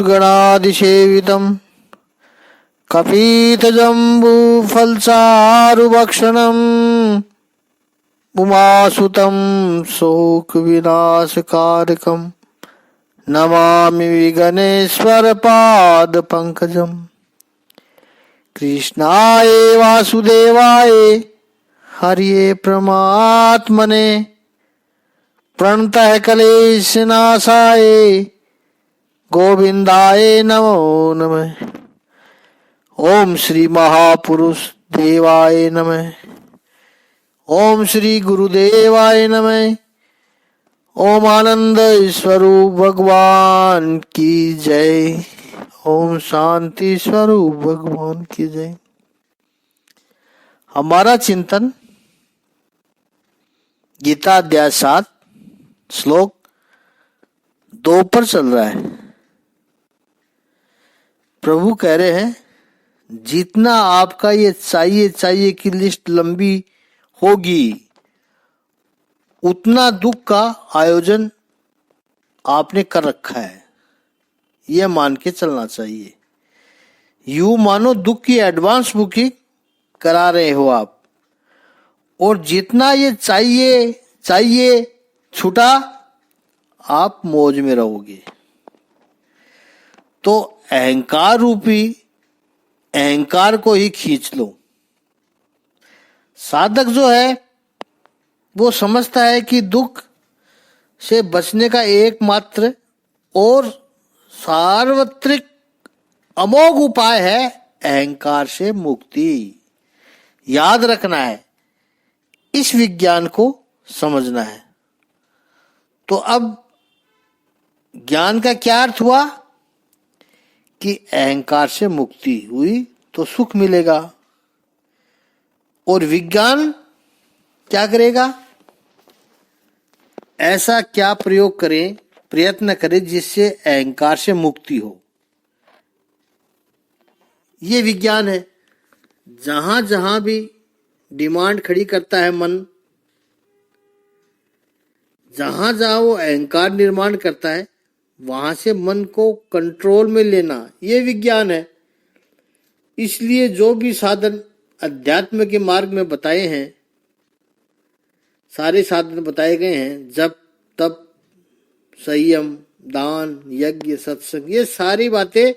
गणादिसेवितम् कपीतजम्बूफलचारुभक्षणम् उमासुतं शोकविनाशकारकम् नमामि गणेश्वरपादपङ्कजम्। कृष्णाय वासुदेवाय हरिये परमात्मने प्रणतः क्लेशनाशाय गोविंदाय नमो नमः। ओम श्री महापुरुष देवाय नमः। ओम श्री गुरुदेवाय नमः। ओम आनंद स्वरूप भगवान की जय। ओम शांति स्वरूप भगवान की जय। हमारा चिंतन गीता अध्याय 7 श्लोक 2 पर चल रहा है। प्रभु कह रहे हैं, जितना आपका ये चाहिए की लिस्ट लंबी होगी, उतना दुख का आयोजन आपने कर रखा है, यह मान के चलना चाहिए। यूं मानो दुख की एडवांस बुकिंग करा रहे हो आप, और जितना ये चाहिए छूटा, आप मौज में रहोगे। तो अहंकार रूपी अहंकार को ही खींच लो। साधक जो है वो समझता है कि दुख से बचने का एकमात्र और सार्वत्रिक अमोघ उपाय है अहंकार से मुक्ति। याद रखना है, इस विज्ञान को समझना है। तो अब ज्ञान का क्या अर्थ हुआ कि अहंकार से मुक्ति हुई तो सुख मिलेगा। और विज्ञान क्या करेगा? ऐसा क्या प्रयोग करें, प्रयत्न करें जिससे अहंकार से मुक्ति हो। ये विज्ञान है। जहां जहां भी डिमांड खड़ी करता है मन, जहां जहां वो अहंकार निर्माण करता है, वहां से मन को कंट्रोल में लेना, ये विज्ञान है। इसलिए जो भी साधन अध्यात्म के मार्ग में बताए हैं, सारे साधन बताए गए हैं, जप तप संयम दान यज्ञ सत्संग, ये सारी बातें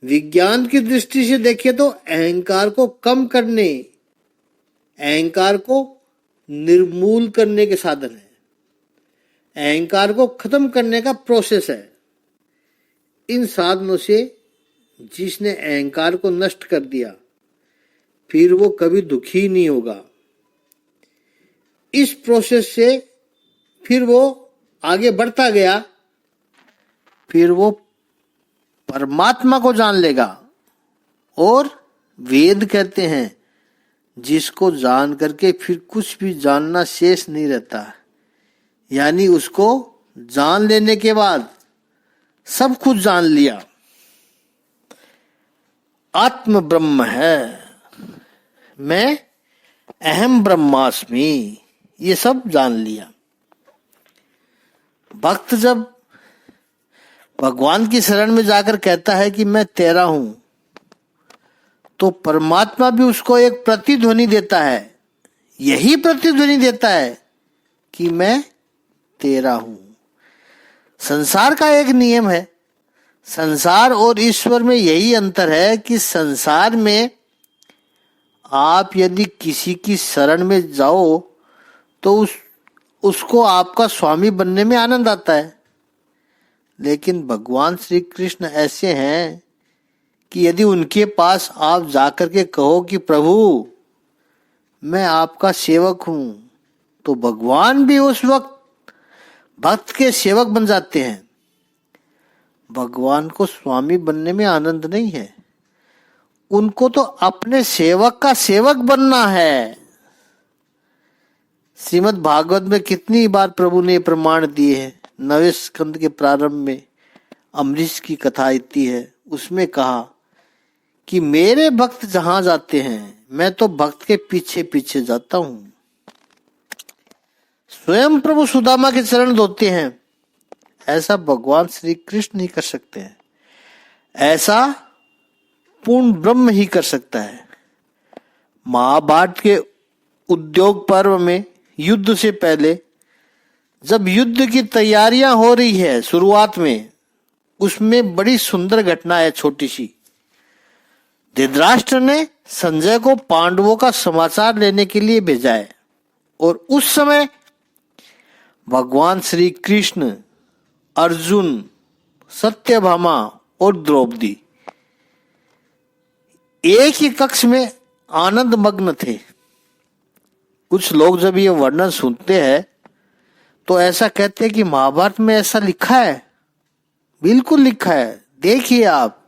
विज्ञान की दृष्टि से देखें तो अहंकार को कम करने, अहंकार को निर्मूल करने के साधन है, अहंकार को खत्म करने का प्रोसेस है। इन साधनों से जिसने अहंकार को नष्ट कर दिया, फिर वो कभी दुखी नहीं होगा। इस प्रोसेस से फिर वो आगे बढ़ता गया, फिर वो परमात्मा को जान लेगा। और वेद कहते हैं, जिसको जान करके फिर कुछ भी जानना शेष नहीं रहता। यानी उसको जान लेने के बाद सब कुछ जान लिया। आत्म ब्रह्म है, मैं अहम ब्रह्मास्मि, ये सब जान लिया। भक्त जब भगवान की शरण में जाकर कहता है कि मैं तेरा हूं, तो परमात्मा भी उसको एक प्रतिध्वनि देता है। यही प्रतिध्वनि देता है कि मैं तेरा हूं। संसार का एक नियम है, संसार और ईश्वर में यही अंतर है कि संसार में आप यदि किसी की शरण में जाओ तो उसको आपका स्वामी बनने में आनंद आता है। लेकिन भगवान श्री कृष्ण ऐसे हैं कि यदि उनके पास आप जाकर के कहो कि प्रभु मैं आपका सेवक हूं, तो भगवान भी उस वक्त भक्त के सेवक बन जाते हैं। भगवान को स्वामी बनने में आनंद नहीं है, उनको तो अपने सेवक का सेवक बनना है। श्रीमद् भागवत में कितनी बार प्रभु ने प्रमाण दिए हैं। 9वें स्कंद के प्रारंभ में अमरीश की कथा आती है, उसमें कहा कि मेरे भक्त जहां जाते हैं, मैं तो भक्त के पीछे पीछे जाता हूं। स्वयं प्रभु सुदामा के चरण धोते हैं, ऐसा भगवान श्री कृष्ण नहीं कर सकते हैं। ऐसा पूर्ण ब्रह्म ही कर सकता है। महाभारत के उद्योग पर्व में युद्ध से पहले जब युद्ध की तैयारियां हो रही है शुरुआत में, उसमें बड़ी सुंदर घटना है छोटी सी। धृतराष्ट्र ने संजय को पांडवों का समाचार लेने के लिए भेजा है और उस समय भगवान श्री कृष्ण, अर्जुन, सत्यभामा और द्रौपदी एक ही कक्ष में आनंद मग्न थे। कुछ लोग जब ये वर्णन सुनते हैं तो ऐसा कहते हैं कि महाभारत में ऐसा लिखा है। बिल्कुल लिखा है। देखिए आप,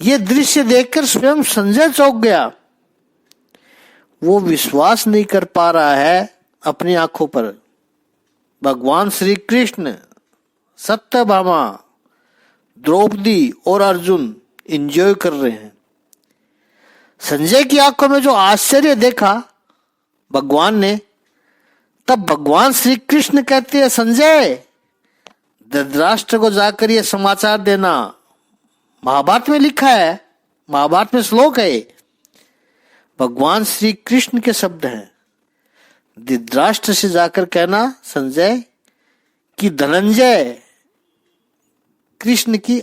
ये दृश्य देखकर स्वयं संजय चौंक गया। वो विश्वास नहीं कर पा रहा है अपनी आंखों पर। भगवान श्री कृष्ण, सत्यभामा, द्रौपदी और अर्जुन एंजॉय कर रहे हैं। संजय की आंखों में जो आश्चर्य देखा भगवान ने, तब भगवान श्री कृष्ण कहते हैं, संजय, धृतराष्ट्र को जाकर ये समाचार देना। महाभारत में लिखा है, महाभारत में श्लोक है, भगवान श्री कृष्ण के शब्द हैं। धृतराष्ट्र से जाकर कहना संजय कि धनंजय कृष्ण की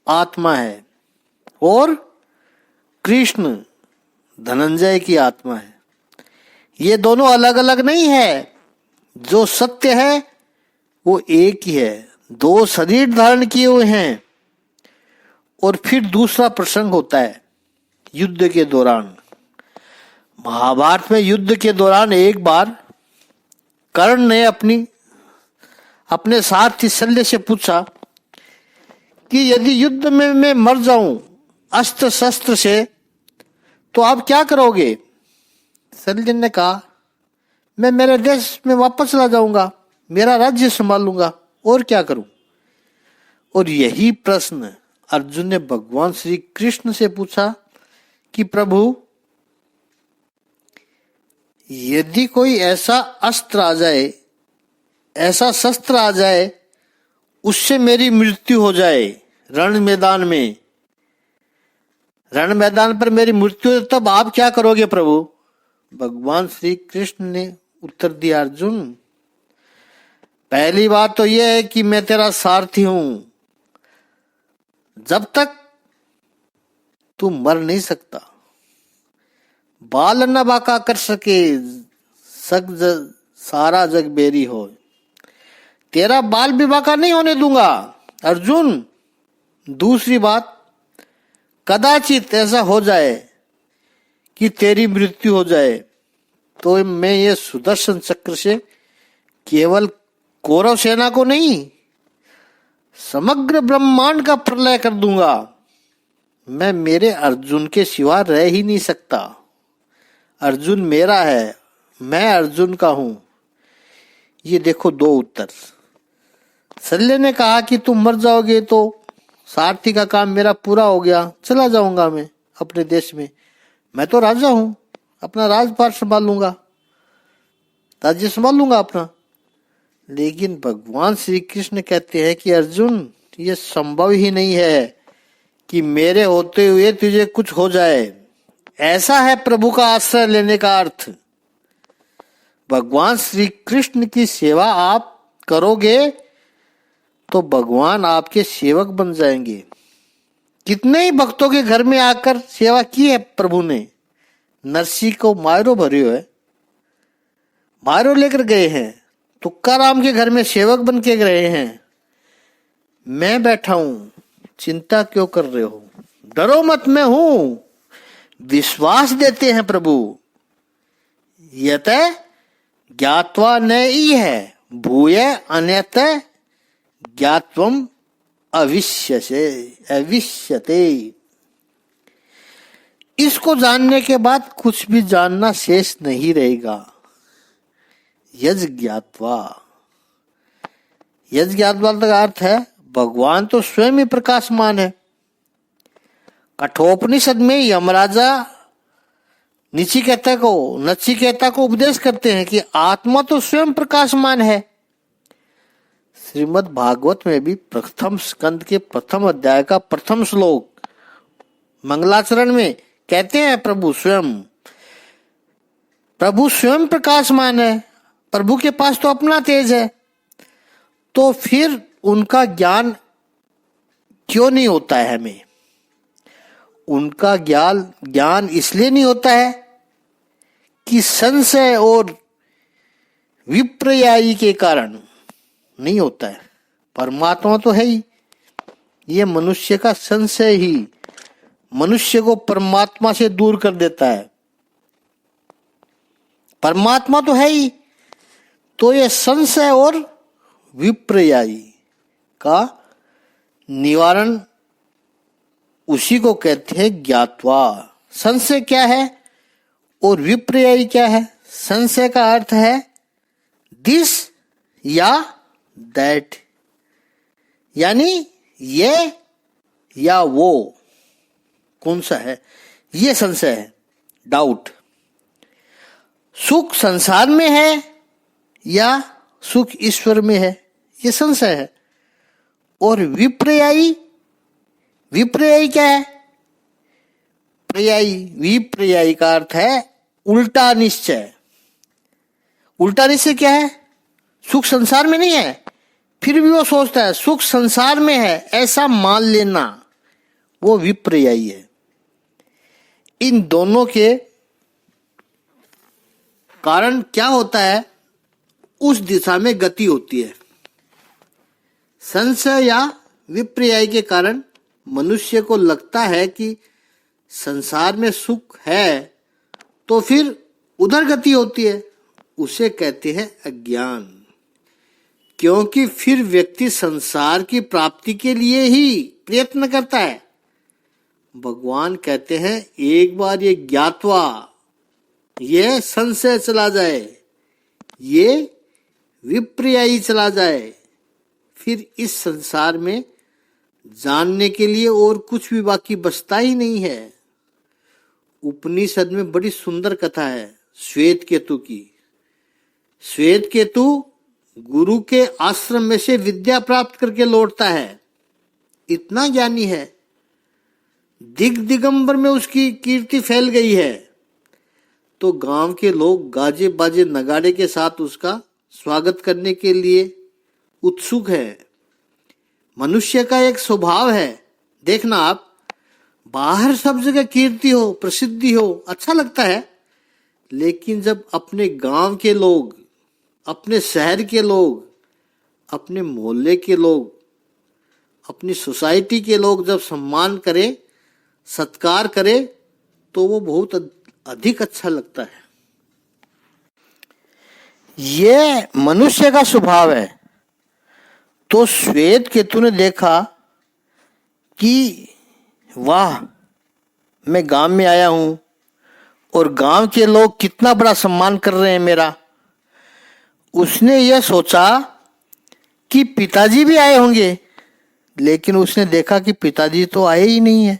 आत्मा है और कृष्ण धनंजय की आत्मा है। ये दोनों अलग अलग नहीं है। जो सत्य है वो एक ही है। दो शरीर धारण किए हुए हैं। और फिर दूसरा प्रसंग होता है युद्ध के दौरान। महाभारत में युद्ध के दौरान एक बार कर्ण ने अपने साथी शल्य से पूछा कि यदि युद्ध में मैं मर जाऊं अस्त्र शस्त्र से तो आप क्या करोगे? शल्य ने कहा, मैं मेरे देश में वापस चला जाऊंगा, मेरा राज्य संभाल लूंगा, और क्या करूं? और यही प्रश्न अर्जुन ने भगवान श्री कृष्ण से पूछा कि प्रभु, यदि कोई ऐसा अस्त्र आ जाए, ऐसा शस्त्र आ जाए, उससे मेरी मृत्यु हो जाए रण मैदान पर मेरी मृत्यु हो, तब आप क्या करोगे प्रभु? भगवान श्री कृष्ण ने उत्तर दिया, अर्जुन, पहली बात तो यह है कि मैं तेरा सारथी हूं। जब तक तू मर नहीं सकता, बाल न बाका कर सके सारा जग बेरी हो, तेरा बाल भी बाका नहीं होने दूंगा अर्जुन। दूसरी बात, कदाचित ऐसा हो जाए कि तेरी मृत्यु हो जाए तो मैं ये सुदर्शन चक्र से केवल कौरव सेना को नहीं, समग्र ब्रह्मांड का प्रलय कर दूंगा। मैं मेरे अर्जुन के सिवा रह ही नहीं सकता। अर्जुन मेरा है, मैं अर्जुन का हूं। ये देखो दो उत्तर। शल्य ने कहा कि तुम मर जाओगे तो सारथी का काम मेरा पूरा हो गया, चला जाऊंगा मैं अपने देश में, मैं तो राजा हूं, अपना राजपाट संभाल लूंगा, राज्य संभाल लूंगा अपना। लेकिन भगवान श्री कृष्ण कहते हैं कि अर्जुन, ये संभव ही नहीं है कि मेरे होते हुए तुझे कुछ हो जाए। ऐसा है प्रभु का आश्रय लेने का अर्थ। भगवान श्री कृष्ण की सेवा आप करोगे तो भगवान आपके सेवक बन जाएंगे। कितने ही भक्तों के घर में आकर सेवा की है प्रभु ने। नरसी को मायरो भरियो है, मायरो लेकर गए हैं। तुक्काराम के घर में सेवक बन के गए हैं। मैं बैठा हूं, चिंता क्यों कर रहे हो? डरो मत, मैं हूं। विश्वास देते हैं प्रभु। यत ज्ञात्वा न ई है, भूय अन्यत ज्ञात्वम अविश्यते। इसको जानने के बाद कुछ भी जानना शेष नहीं रहेगा। यज ज्ञात्वा का अर्थ है भगवान तो स्वयं ही प्रकाशमान है। कठोपनिषद में यमराजा नचिकेता को उपदेश करते हैं कि आत्मा तो स्वयं प्रकाशमान है। श्रीमद् भागवत में भी प्रथम स्कंद के प्रथम अध्याय का प्रथम श्लोक मंगलाचरण में कहते हैं प्रभु स्वयं प्रकाशमान है, प्रभु के पास तो अपना तेज है, तो फिर उनका ज्ञान क्यों नहीं होता है हमें? उनका ज्ञान इसलिए नहीं होता है कि संशय और विपर्यायी के कारण नहीं होता है। परमात्मा तो है ही, ये मनुष्य का संशय ही मनुष्य को परमात्मा से दूर कर देता है। परमात्मा तो है ही, तो ये संशय और विपर्यायी का निवारण उसी को कहते हैं ज्ञात्वा। संशय क्या है और विपर्यायी क्या है? संशय का अर्थ है दिस या दैट, यानी ये या वो, कौन सा है, ये संशय है, डाउट। सुख संसार में है या सुख ईश्वर में है, ये संशय है। और विपर्यायी क्या है? विपर्यायी का अर्थ है उल्टा निश्चय। उल्टा निश्चय क्या है? सुख संसार में नहीं है, फिर भी वो सोचता है सुख संसार में है, ऐसा मान लेना, वो विपर्यायी है। इन दोनों के कारण क्या होता है? उस दिशा में गति होती है। संशय या विपर्याय के कारण मनुष्य को लगता है कि संसार में सुख है, तो फिर उधर गति होती है, उसे कहते हैं अज्ञान। क्योंकि फिर व्यक्ति संसार की प्राप्ति के लिए ही प्रयत्न करता है। भगवान कहते हैं एक बार ये ज्ञात्वा, ये संशय चला जाए, ये विपर्यायी चला जाए, फिर इस संसार में जानने के लिए और कुछ भी बाकी बचता ही नहीं है। उपनिषद में बड़ी सुंदर कथा है श्वेत केतु की। श्वेत केतु गुरु के आश्रम में से विद्या प्राप्त करके लौटता है, इतना ज्ञानी है, दिगंबर में उसकी कीर्ति फैल गई है। तो गांव के लोग गाजे बाजे नगाड़े के साथ उसका स्वागत करने के लिए उत्सुक है। मनुष्य का एक स्वभाव है, देखना आप, बाहर सब जगह कीर्ति हो, प्रसिद्धि हो, अच्छा लगता है, लेकिन जब अपने गांव के लोग, अपने शहर के लोग, अपने मोहल्ले के लोग, अपनी सोसाइटी के लोग जब सम्मान करे, सत्कार करे, तो वो बहुत अधिक अच्छा लगता है। ये मनुष्य का स्वभाव है। तो श्वेत केतु ने देखा कि वाह, मैं गांव में आया हूं और गांव के लोग कितना बड़ा सम्मान कर रहे हैं मेरा। उसने यह सोचा कि पिताजी भी आए होंगे, लेकिन उसने देखा कि पिताजी तो आए ही नहीं है।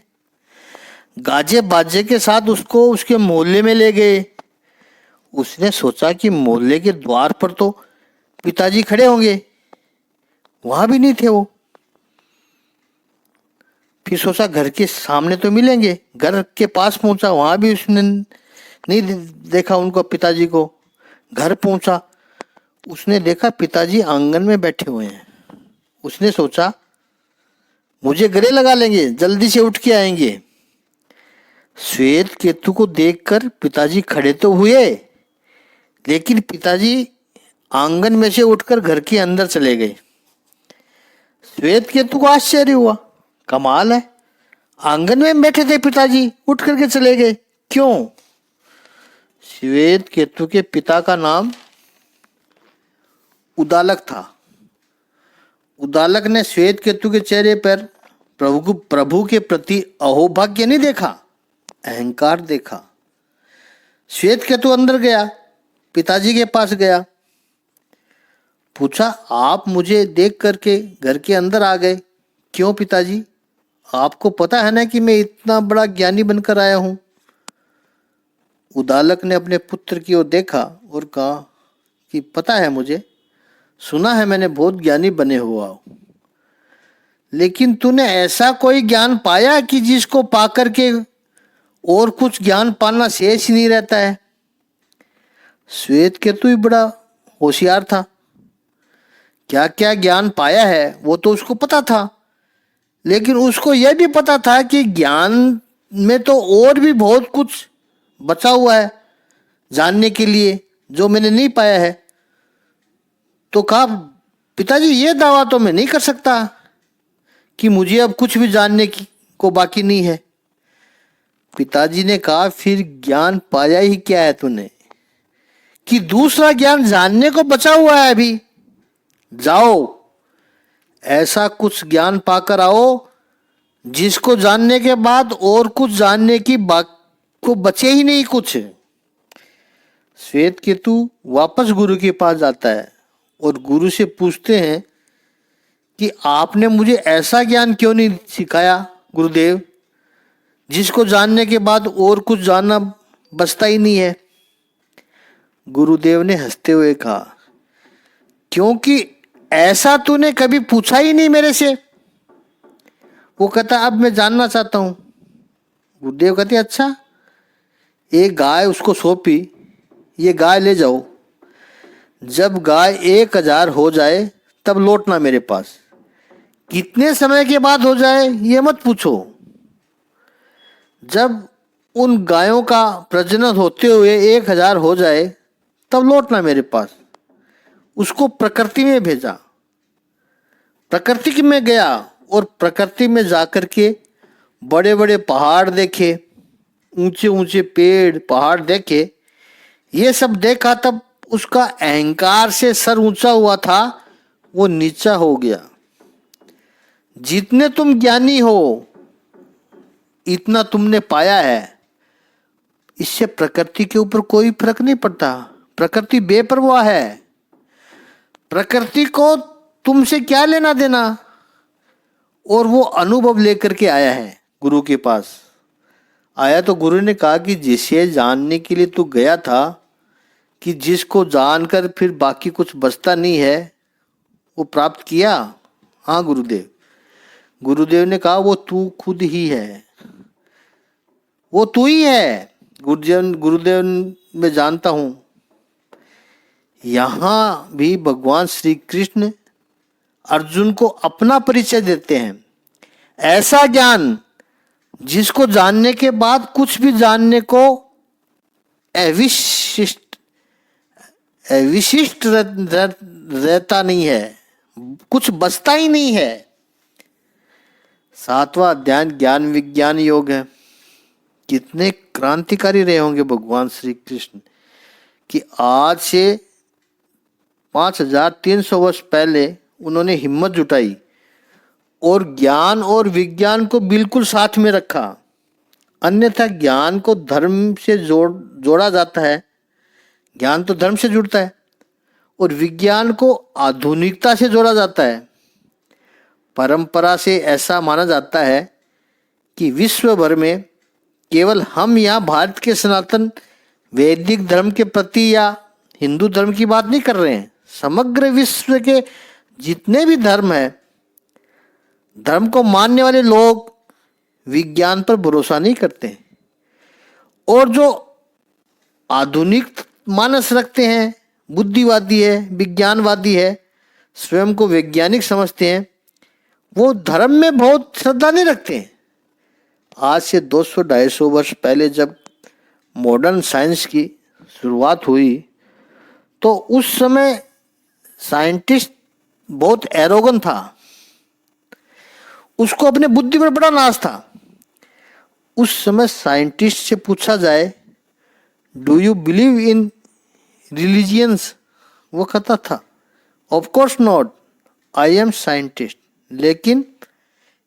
गाजे बाजे के साथ उसको उसके मोहल्ले में ले गए। उसने सोचा कि मोहल्ले के द्वार पर तो पिताजी खड़े होंगे, वहां भी नहीं थे वो। फिर सोचा घर के सामने तो मिलेंगे, घर के पास पहुंचा, वहां भी उसने नहीं देखा उनको, पिताजी को। घर पहुंचा, उसने देखा पिताजी आंगन में बैठे हुए हैं। उसने सोचा मुझे गले लगा लेंगे, जल्दी से उठ के आएंगे। श्वेत केतु को देखकर पिताजी खड़े तो हुए, लेकिन पिताजी आंगन में से उठकर घर के अंदर चले गए। श्वेत केतु को आश्चर्य हुआ, कमाल है, आंगन में बैठे थे पिताजी, उठ करके चले गए, क्यों? श्वेत केतु के पिता का नाम उदालक था। उदालक ने श्वेत केतु के चेहरे पर प्रभु के प्रति अहोभाग्य नहीं देखा, अहंकार देखा। श्वेत केतु अंदर गया, पिताजी के पास गया, पूछा आप मुझे देख करके घर के अंदर आ गए, क्यों पिताजी? आपको पता है ना कि मैं इतना बड़ा ज्ञानी बनकर आया हूं। उदालक ने अपने पुत्र की ओर देखा और कहा कि पता है मुझे, सुना है मैंने बहुत ज्ञानी बने हुआ हो, लेकिन तूने ऐसा कोई ज्ञान पाया कि जिसको पाकर के और कुछ ज्ञान पाना शेष ही नहीं रहता है? श्वेत केतु ही बड़ा होशियार था, क्या क्या ज्ञान पाया है वो तो उसको पता था, लेकिन उसको यह भी पता था कि ज्ञान में तो और भी बहुत कुछ बचा हुआ है जानने के लिए जो मैंने नहीं पाया है। तो कहा, पिताजी ये दावा तो मैं नहीं कर सकता कि मुझे अब कुछ भी जानने की को बाकी नहीं है। पिताजी ने कहा, फिर ज्ञान पाया ही क्या है तूने कि दूसरा ज्ञान जानने को बचा हुआ है अभी? जाओ ऐसा कुछ ज्ञान पाकर आओ जिसको जानने के बाद और कुछ जानने की को बचे ही नहीं कुछ। श्वेत केतु वापस गुरु के पास जाता है और गुरु से पूछते हैं कि आपने मुझे ऐसा ज्ञान क्यों नहीं सिखाया गुरुदेव, जिसको जानने के बाद और कुछ जानना बचता ही नहीं है। गुरुदेव ने हंसते हुए कहा, क्योंकि ऐसा तूने कभी पूछा ही नहीं मेरे से। वो कहता, अब मैं जानना चाहता हूं। गुरुदेव कहते, अच्छा। एक गाय उसको सौंपी, ये गाय ले जाओ, जब गाय 1000 हो जाए तब लौटना मेरे पास। कितने समय के बाद हो जाए ये मत पूछो, जब उन गायों का प्रजनन होते हुए 1000 हो जाए तब लौटना मेरे पास। उसको प्रकृति में भेजा, प्रकृति में गया और प्रकृति में जाकर के बड़े बड़े पहाड़ देखे, ऊंचे ऊंचे पेड़ पहाड़ देखे। ये सब देखा तब उसका अहंकार से सर ऊंचा हुआ था वो नीचा हो गया। जितने तुम ज्ञानी हो इतना तुमने पाया है, इससे प्रकृति के ऊपर कोई फर्क नहीं पड़ता। प्रकृति बेपरवाह है, प्रकृति को तुमसे क्या लेना देना। और वो अनुभव लेकर के आया है गुरु के पास। आया तो गुरु ने कहा कि जिसे जानने के लिए तू गया था, कि जिसको जानकर फिर बाकी कुछ बचता नहीं है, वो प्राप्त किया? हाँ गुरुदेव। गुरुदेव ने कहा, वो तू खुद ही है, वो तू ही है। गुरुदेव मैं जानता हूं। यहां भी भगवान श्री कृष्ण अर्जुन को अपना परिचय देते हैं। ऐसा ज्ञान जिसको जानने के बाद कुछ भी जानने को अविशिष्ट रहता नहीं है, कुछ बचता ही नहीं है। 7वां अध्याय ज्ञान विज्ञान योग है। कितने क्रांतिकारी रहे होंगे भगवान श्री कृष्ण कि आज से 5300 वर्ष पहले उन्होंने हिम्मत जुटाई और ज्ञान और विज्ञान को बिल्कुल साथ में रखा। अन्यथा ज्ञान को धर्म से जोड़ा जाता है, ज्ञान तो धर्म से जुड़ता है, और विज्ञान को आधुनिकता से जोड़ा जाता है। परंपरा से ऐसा माना जाता है कि विश्व भर में केवल हम यहाँ भारत के सनातन वैदिक धर्म के प्रति या हिंदू धर्म की बात नहीं कर रहे हैं। समग्र विश्व के जितने भी धर्म है, धर्म को मानने वाले लोग विज्ञान पर भरोसा नहीं करते, और जो आधुनिक मानस रखते हैं, बुद्धिवादी है, विज्ञानवादी है, स्वयं को वैज्ञानिक समझते हैं, वो धर्म में बहुत श्रद्धा नहीं रखते हैं। आज से 200-250 वर्ष पहले जब मॉडर्न साइंस की शुरुआत हुई तो उस समय साइंटिस्ट बहुत एरोगेंट था, उसको अपने बुद्धि पर बड़ा नाज था। उस समय साइंटिस्ट से पूछा जाए, do you believe in religions? वो कहता था, of course not, I am scientist. लेकिन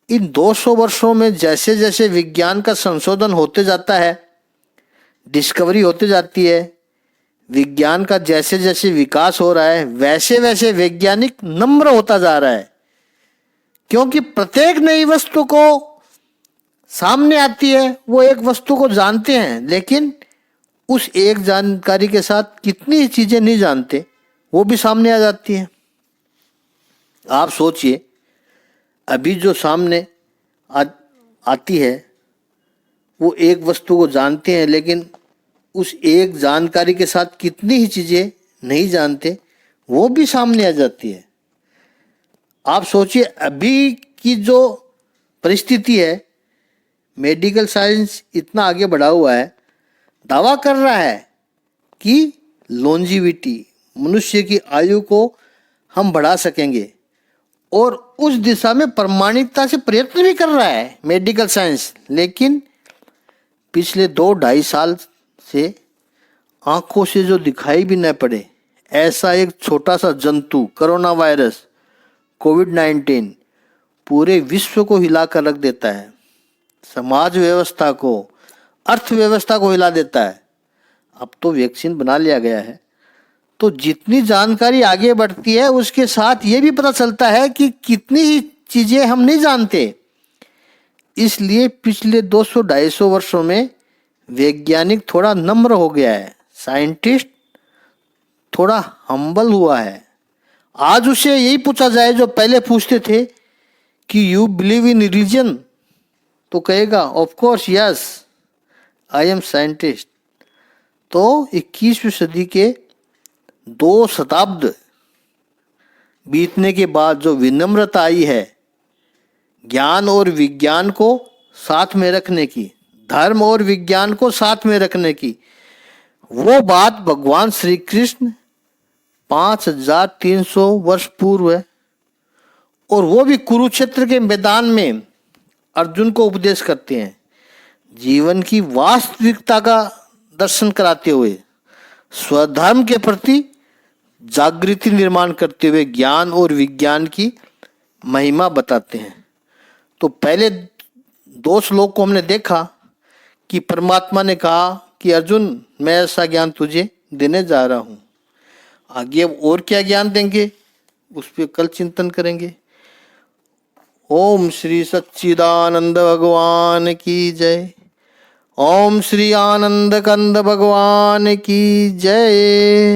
इन 200 वर्षों में जैसे जैसे विज्ञान का संशोधन होते जाता है, डिस्कवरी होती जाती है, विज्ञान का जैसे जैसे विकास हो रहा है, वैसे वैसे वैज्ञानिक नम्र होता जा रहा है। क्योंकि प्रत्येक नई वस्तु को सामने आती है, वो एक वस्तु को जानते हैं, लेकिन उस एक जानकारी के साथ कितनी चीजें नहीं जानते, वो भी सामने आ जाती हैं। आप सोचिए, अभी जो सामने आती है वो एक वस्तु को जानते हैं, लेकिन उस एक जानकारी के साथ कितनी ही चीजें नहीं जानते वो भी सामने आ जाती है। आप सोचिए, अभी की जो परिस्थिति है, मेडिकल साइंस इतना आगे बढ़ा हुआ है, दावा कर रहा है कि लॉन्जिविटी, मनुष्य की आयु को हम बढ़ा सकेंगे, और उस दिशा में प्रामाणिकता से प्रयत्न भी कर रहा है मेडिकल साइंस। लेकिन पिछले 2-2.5 साल से आंखों से जो दिखाई भी न पड़े ऐसा एक छोटा सा जंतु, कोरोना वायरस, कोविड-19, पूरे विश्व को हिला कर रख देता है, समाज व्यवस्था को, अर्थव्यवस्था को हिला देता है। अब तो वैक्सीन बना लिया गया है, तो जितनी जानकारी आगे बढ़ती है उसके साथ ये भी पता चलता है कि कितनी ही चीजें हम नहीं जानते। इसलिए पिछले 200-250 वर्षों में वैज्ञानिक थोड़ा नम्र हो गया है, साइंटिस्ट थोड़ा हम्बल हुआ है। आज उसे यही पूछा जाए जो पहले पूछते थे कि यू बिलीव इन रिलीजन, तो कहेगा of course yes, I am scientist. तो 21वीं सदी के 2 शताब्द बीतने के बाद जो विनम्रता आई है, ज्ञान और विज्ञान को साथ में रखने की, धर्म और विज्ञान को साथ में रखने की, वो बात भगवान श्री कृष्ण 5300 वर्ष पूर्व है, और वो भी कुरुक्षेत्र के मैदान में अर्जुन को उपदेश करते हैं, जीवन की वास्तविकता का दर्शन कराते हुए, स्वधर्म के प्रति जागृति निर्माण करते हुए ज्ञान और विज्ञान की महिमा बताते हैं। तो पहले 2 श्लोक को हमने देखा कि परमात्मा ने कहा कि अर्जुन, मैं ऐसा ज्ञान तुझे देने जा रहा हूं, आगे और क्या ज्ञान देंगे उस पर कल चिंतन करेंगे। ओम श्री सच्चिदानंद भगवान की जय। ओम श्री आनंद कंद भगवान की जय।